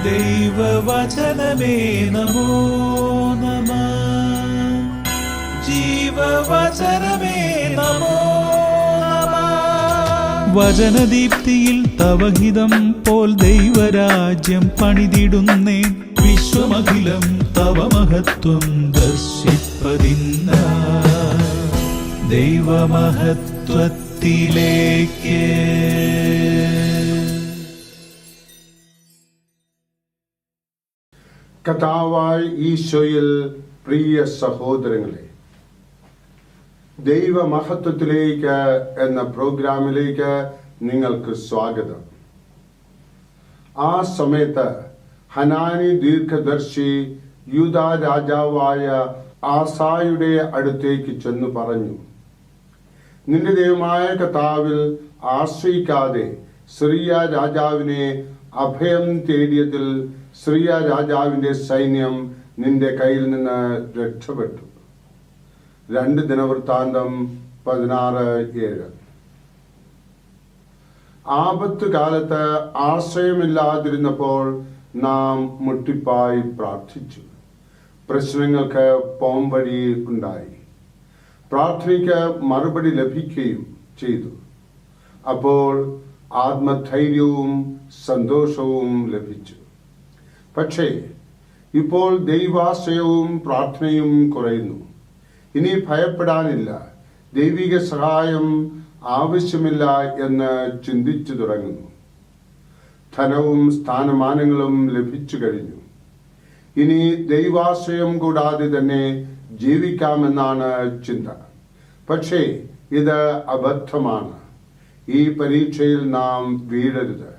ദൈവവചനമേ നമോ നമഃ. ജീവവചനമേ നമോ നമഃ. വചനദീപ്തിയിൽ തവഹിതം പോൽ ദൈവരാജ്യം പണിതിടുന്നേ. വിശ്വമഖിലം തവ മഹത്വം ദർശിപ്പതിന്ന ദൈവമഹത്വത്തിലേക്ക്. കർത്താവായ ഈശോയിൽ പ്രിയ സഹോദരങ്ങളെ, ദൈവമഹത്വത്തിലേക്ക് എന്ന പ്രോഗ്രാമിലേക്ക് നിങ്ങൾക്ക് സ്വാഗതം. ആ സമയത്ത് ഹനാനി ദീർഘദർശി യൂദാ രാജാവായ ആസായുടെ അടുത്തേക്ക് ചെന്നു പറഞ്ഞു, നിന്റെ ദൈവമായ കർത്താവിൽ ആശ്രയിക്കാതെ സിറിയ രാജാവിനെ അഭയം തേടിയതിൽ സിറിയ രാജാവിന്റെ സൈന്യം നിന്റെ കയ്യിൽ നിന്ന് രക്ഷപ്പെട്ടു. 2 ദിനവൃത്താന്തം 16:7. ആപത്ത് കാലത്ത് ആശ്രയമില്ലാതിരുന്നപ്പോൾ നാം മുട്ടിപ്പായി പ്രാർത്ഥിച്ചു. പ്രശ്നങ്ങൾക്ക് പോംവഴി ഉണ്ടായി. പ്രാർത്ഥനയ്ക്ക് മറുപടി ലഭിക്കുകയും ചെയ്തു. അപ്പോൾ ആത്മധൈര്യവും സന്തോഷവും ലഭിച്ചു. പക്ഷേ ഇപ്പോൾ ദൈവാശ്രയവും പ്രാർത്ഥനയും കുറയുന്നു. ഇനി ഭയപ്പെടാനില്ല, ദൈവിക സഹായം ആവശ്യമില്ല എന്ന് ചിന്തിച്ചു തുടങ്ങുന്നു. ധനവും സ്ഥാനമാനങ്ങളും ലഭിച്ചു കഴിഞ്ഞു. ഇനി ദൈവാശ്രയം കൂടാതെ തന്നെ ജീവിക്കാമെന്നാണ് ചിന്ത. പക്ഷേ ഇത് അബദ്ധമാണ്. ഈ പരീക്ഷയിൽ നാം വീഴരുത്.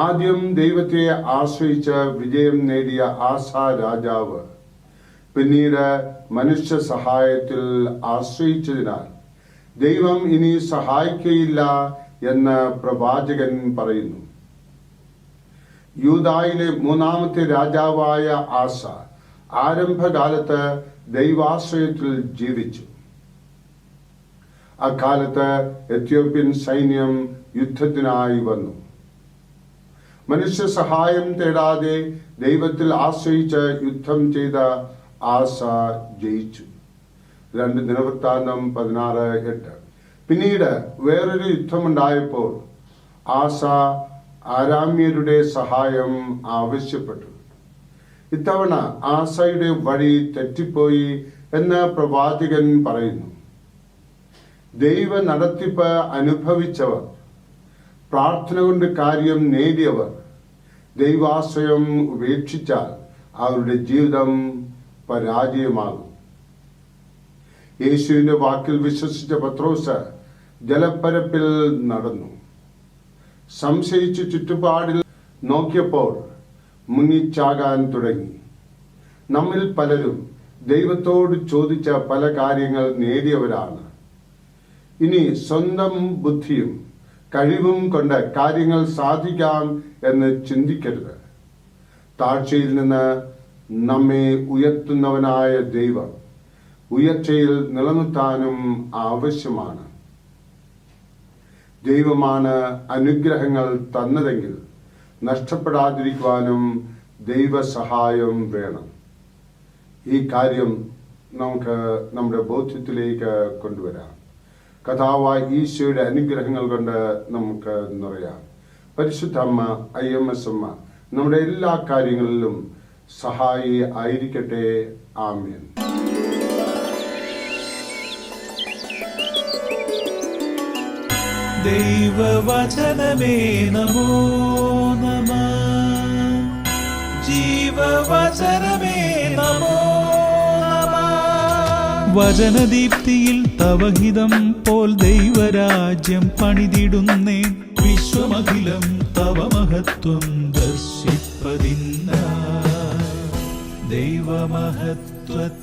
ആദ്യം ദൈവത്തെ ആശ്രയിച്ച് വിജയം നേടിയ ആസാ രാജാവ് പിന്നീട് മനുഷ്യ സഹായത്തിൽ ആശ്രയിച്ചതിനാൽ ദൈവം ഇനി സഹായിക്കയില്ല എന്ന് പ്രവാചകൻ പറയുന്നു. യൂദായിലെ 3ാമത്തെ രാജാവായ ആസ ആരംഭകാലത്ത് ദൈവാശ്രയത്തിൽ ജീവിച്ചു. അക്കാലത്ത് എത്യോപ്യൻ സൈന്യം യുദ്ധത്തിനായി വന്നു. മനുഷ്യ സഹായം തേടാതെ ദൈവത്തിൽ ആശ്രയിച്ച് യുദ്ധം ചെയ്ത ആസ ജയിച്ചു. 2 ദിനവൃത്താന്തം 16:8. പിന്നീട് വേറൊരു യുദ്ധമുണ്ടായപ്പോൾ ആസ ആരാമ്യരുടെ സഹായം ആവശ്യപ്പെട്ടു. ഇത്തവണ ആസയുടെ വഴി തെറ്റിപ്പോയി എന്ന് പ്രവാചകൻ പറയുന്നു. ദൈവ നടത്തിപ്പ് അനുഭവിച്ചവർ, പ്രാർത്ഥന കൊണ്ട് കാര്യം നേടിയവർ ദൈവാശ്രയം ഉപേക്ഷിച്ചാൽ അവരുടെ ജീവിതം പരാജയമാകും. യേശുവിന്റെ വാക്കിൽ വിശ്വസിച്ച പത്രോസ് ജലപ്പരപ്പിൽ നടന്നു. സംശയിച്ച് ചുറ്റുപാടിൽ നോക്കിയപ്പോൾ മുങ്ങിച്ചാകാൻ തുടങ്ങി. നമ്മിൽ പലരും ദൈവത്തോട് ചോദിച്ച പല കാര്യങ്ങൾ നേടിയവരാണ്. ഇനി സ്വന്തം ബുദ്ധിയും കഴിവും കൊണ്ട് കാര്യങ്ങൾ സാധിക്കാം എന്ന് ചിന്തിക്കരുത്. താഴ്ചയിൽ നിന്ന് നമ്മെ ഉയർത്തുന്നവനായ ദൈവം ഉയർച്ചയിൽ നിലനിർത്താനും ആവശ്യമാണ്. ദൈവമാണ് അനുഗ്രഹങ്ങൾ തന്നതെങ്കിൽ നഷ്ടപ്പെടാതിരിക്കുവാനും ദൈവസഹായം വേണം. ഈ കാര്യം നമുക്ക് നമ്മുടെ ബോധ്യത്തിലേക്ക് കൊണ്ടുവരാം. കർത്താവായ ഈശോയുടെ അനുഗ്രഹങ്ങൾ കൊണ്ട് നമുക്ക് നിറയാം. പരിശുദ്ധ അമ്മ IMS അമ്മ നമ്മുടെ എല്ലാ കാര്യങ്ങളിലും സഹായി ആയിരിക്കട്ടെ. ആമേൻ. ദൈവവചനമേ നമോ നമഃ. ജീവവചനമേ നമോ നമഃ. വചനദീപ്തിയിൽ തവഹിതം പോൽ ദൈവരാജ്യം പണിതിടുന്നേ. വിശ്വമഖിലം തവ മഹത്വം ദർശിപ്പതിന്ന ദൈവമഹത്വത്തിലേക്ക്.